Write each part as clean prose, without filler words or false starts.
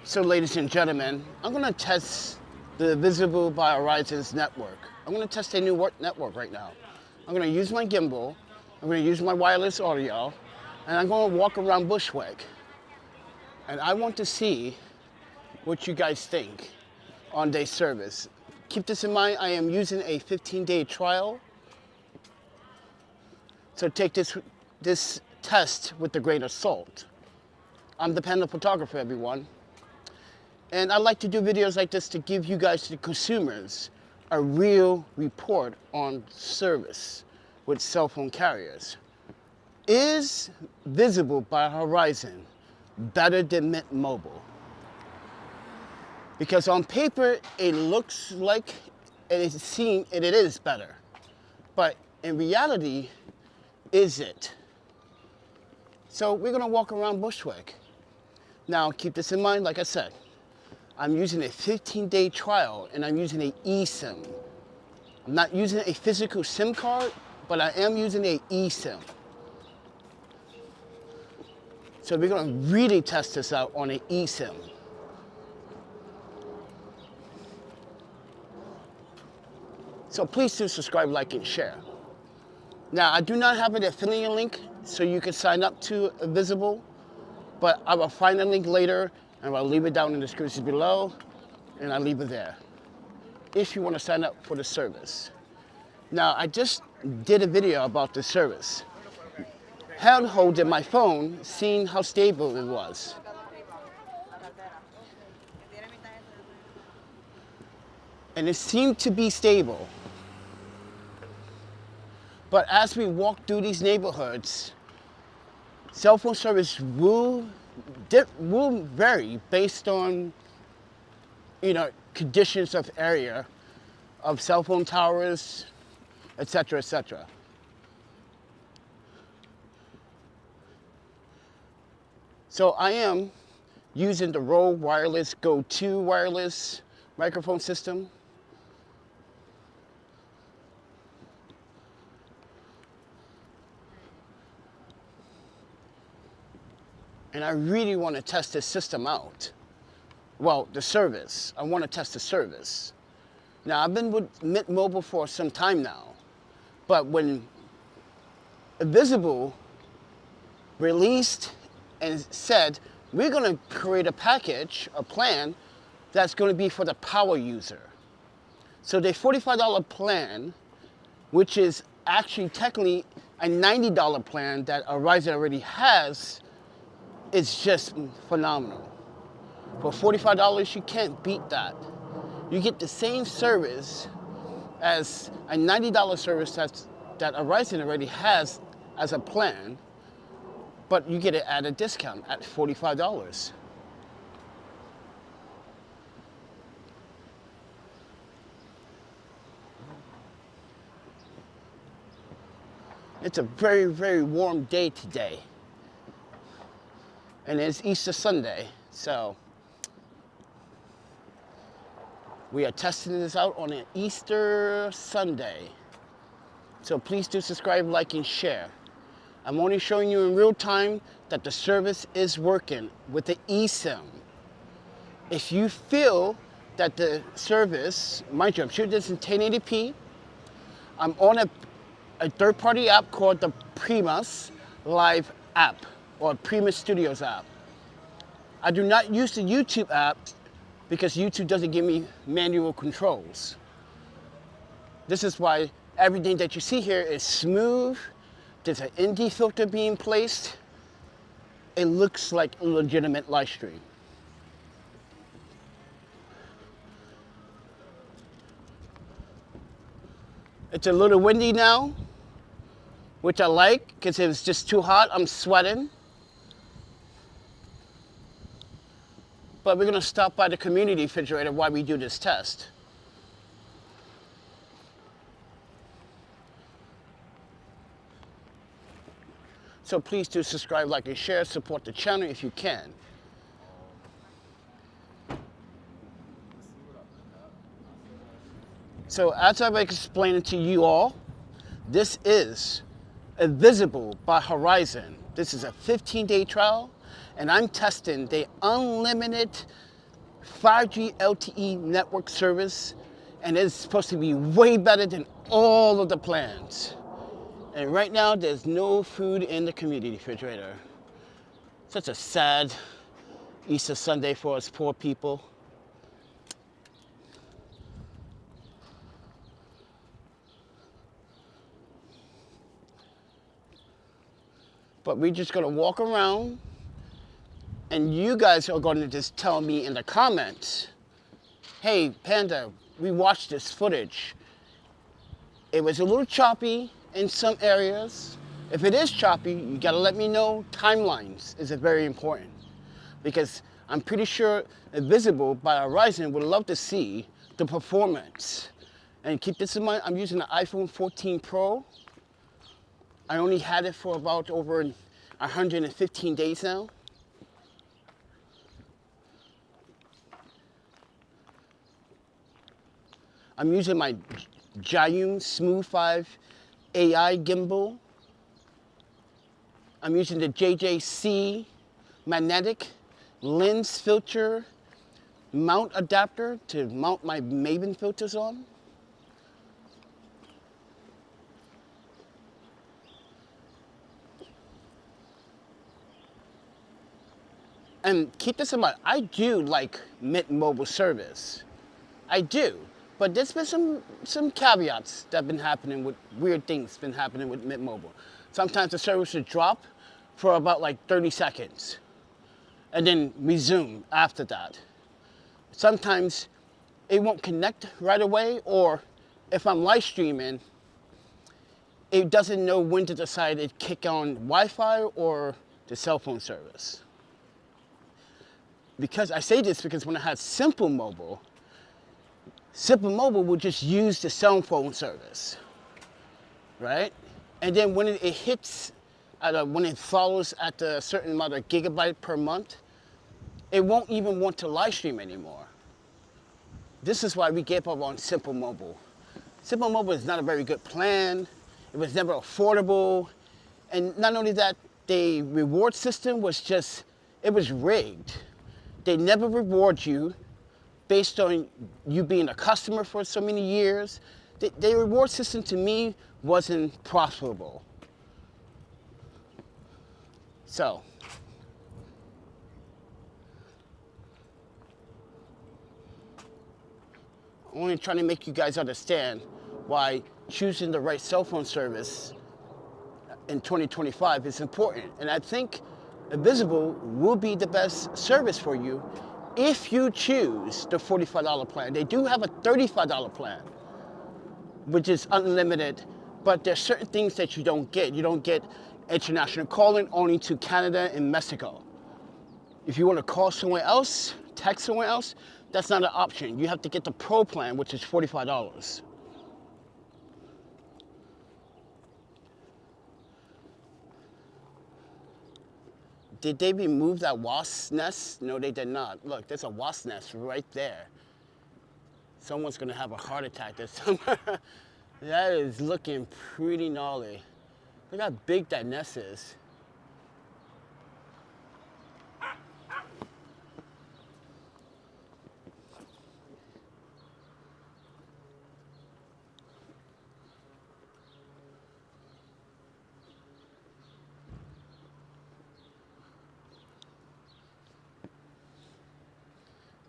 So ladies and gentlemen, I'm gonna test the Visible by Verizon's network. I'm gonna test a new network right now. I'm gonna use my gimbal, I'm gonna use my wireless audio, and I'm gonna walk around Bushwick. And I want to see what you guys think on their service. Keep this in mind, I am using a 15-day trial. So take this test with a grain of salt. I'm ThePandaPhotographer, everyone. And I like to do videos like this to give you guys, the consumers, a real report on service with cell phone carriers. Is Visible by Verizon better than Mint Mobile? Because on paper, it looks like and it is better. But in reality, is it? So we're gonna walk around Bushwick. Now keep this in mind, like I said, I'm using a 15-day trial and I'm using an eSIM. I'm not using a physical SIM card, but I am using an eSIM. So we're gonna really test this out on an eSIM. So please do subscribe, like, and share. Now, I do not have an affiliate link so you can sign up to Visible, but I will find a link later and I'll leave it down in the description below, and I'll leave it there if you want to sign up for the service. Now, I just did a video about the service. Hand holding my phone, seeing how stable it was. And it seemed to be stable. But as we walk through these neighborhoods, cell phone service will vary based on, conditions of area, of cell phone towers, etc., etc. So I am using the Rode Wireless Go 2 wireless microphone system. And I really want to test this system out. Well, the service. I want to test the service. Now, I've been with Mint Mobile for some time now, but when Visible released and said, we're going to create a package, a plan, that's going to be for the power user. So the $45 plan, which is actually technically a $90 plan that Verizon already has, it's just phenomenal. For $45, you can't beat that. You get the same service as a $90 service that Verizon already has as a plan, but you get it at a discount at $45. It's a very, very warm day today. And it's Easter Sunday, so we are testing this out on an Easter Sunday. So please do subscribe, like, and share. I'm only showing you in real time that the service is working with the eSIM. If you feel that the service, mind you, I'm shooting this in 1080p. I'm on a third-party app called the Primus Live app, or Primus Studios app. I do not use the YouTube app because YouTube doesn't give me manual controls. This is why everything that you see here is smooth. There's an ND filter being placed. It looks like a legitimate live stream. It's a little windy now, which I like because if it's just too hot, I'm sweating. But we're gonna stop by the community refrigerator while we do this test. So please do subscribe, like, and share, support the channel if you can. So as I've explained to you all, this is Visible by Verizon. This is a 15-day trial, and I'm testing the unlimited 5G LTE network service, and it's supposed to be way better than all of the plans. And right now, there's no food in the community refrigerator. Such a sad Easter Sunday for us poor people. But we're just gonna walk around, and you guys are gonna just tell me in the comments, hey, Panda, we watched this footage. It was a little choppy in some areas. If it is choppy, you gotta let me know. Timelines is very important, because I'm pretty sure Invisible by Verizon would love to see the performance. And keep this in mind, I'm using the iPhone 14 Pro. I only had it for about over 115 days now. I'm using my Zhiyun Smooth 5 AI gimbal. I'm using the JJC magnetic lens filter mount adapter to mount my Maven filters on. And keep this in mind, I do like Mint Mobile service. I do. But there's been some caveats that have been happening with weird things been happening with Mint Mobile. Sometimes the service would drop for about like 30 seconds and then resume after that. Sometimes it won't connect right away, or if I'm live streaming, it doesn't know when to decide to kick on Wi-Fi or the cell phone service. Because I say this because when I had Simple Mobile would just use the cell phone service, right? And then when it hits, when it follows at a certain amount of gigabyte per month, it won't even want to live stream anymore. This is why we gave up on Simple Mobile. Simple Mobile is not a very good plan. It was never affordable. And not only that, the reward system was just, it was rigged. They never reward you based on you being a customer for so many years. The reward system to me wasn't profitable. So, I'm only trying to make you guys understand why choosing the right cell phone service in 2025 is important. And I think Invisible will be the best service for you if you choose the $45 plan. They do have a $35 plan, which is unlimited, but there's certain things that you don't get. You don't get international calling only to Canada and Mexico. If you want to call somewhere else, text somewhere else, that's not an option. You have to get the Pro plan, which is $45. Did they remove that wasp nest? No, they did not. Look, there's a wasp nest right there. Someone's gonna have a heart attack this summer. That is looking pretty gnarly. Look how big that nest is.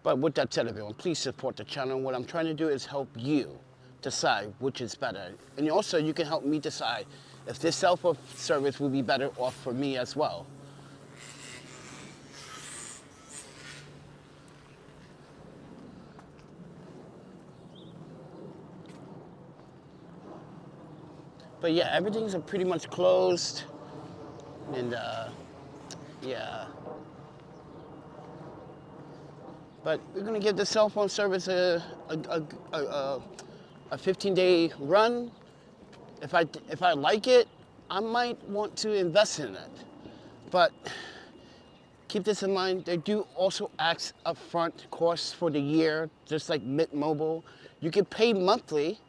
But with that said, everyone, please support the channel. What I'm trying to do is help you decide which is better. And also, you can help me decide if this cell phone service will be better off for me as well. But yeah, everything's pretty much closed. And yeah. But we're gonna give the cell phone service a 15-day run. If I like it, I might want to invest in it. But keep this in mind, they do also ask upfront costs for the year, just like Mint Mobile. You can pay monthly.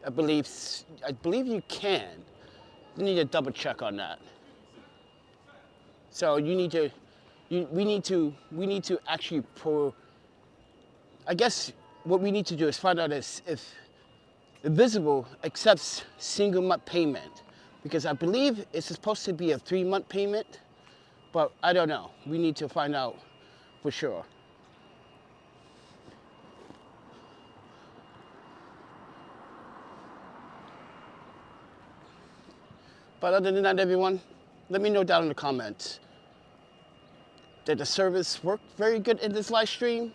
I believe you can. You need to double check on that. So you need to we need to actually I guess what we need to do is find out if Visible accepts single month payment, because I believe it's supposed to be a 3-month payment, but I don't know. We need to find out for sure. But other than that, everyone, let me know down in the comments. Did the service work very good in this live stream?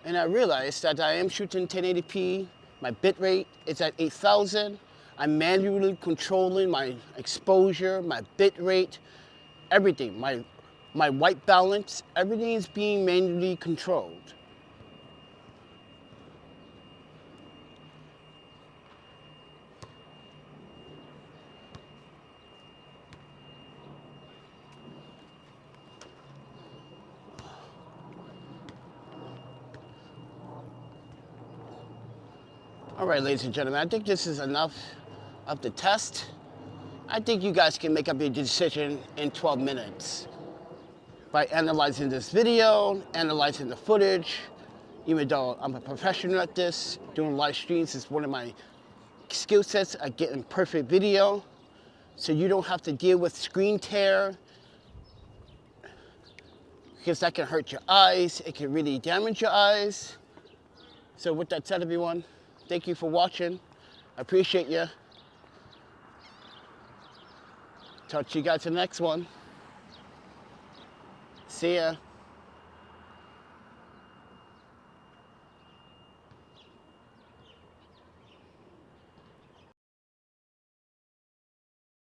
And I realized that I am shooting 1080p. My bitrate is at 8,000. I'm manually controlling my exposure, my bitrate, everything. My white balance, everything is being manually controlled. All right, ladies and gentlemen, I think this is enough of the test. I think you guys can make up your decision in 12 minutes by analyzing this video, analyzing the footage. Even though I'm a professional at this, doing live streams is one of my skill sets at getting perfect video. So you don't have to deal with screen tear, because that can hurt your eyes. It can really damage your eyes. So with that said, everyone, thank you for watching. I appreciate you. Talk to you guys in the next one. See ya.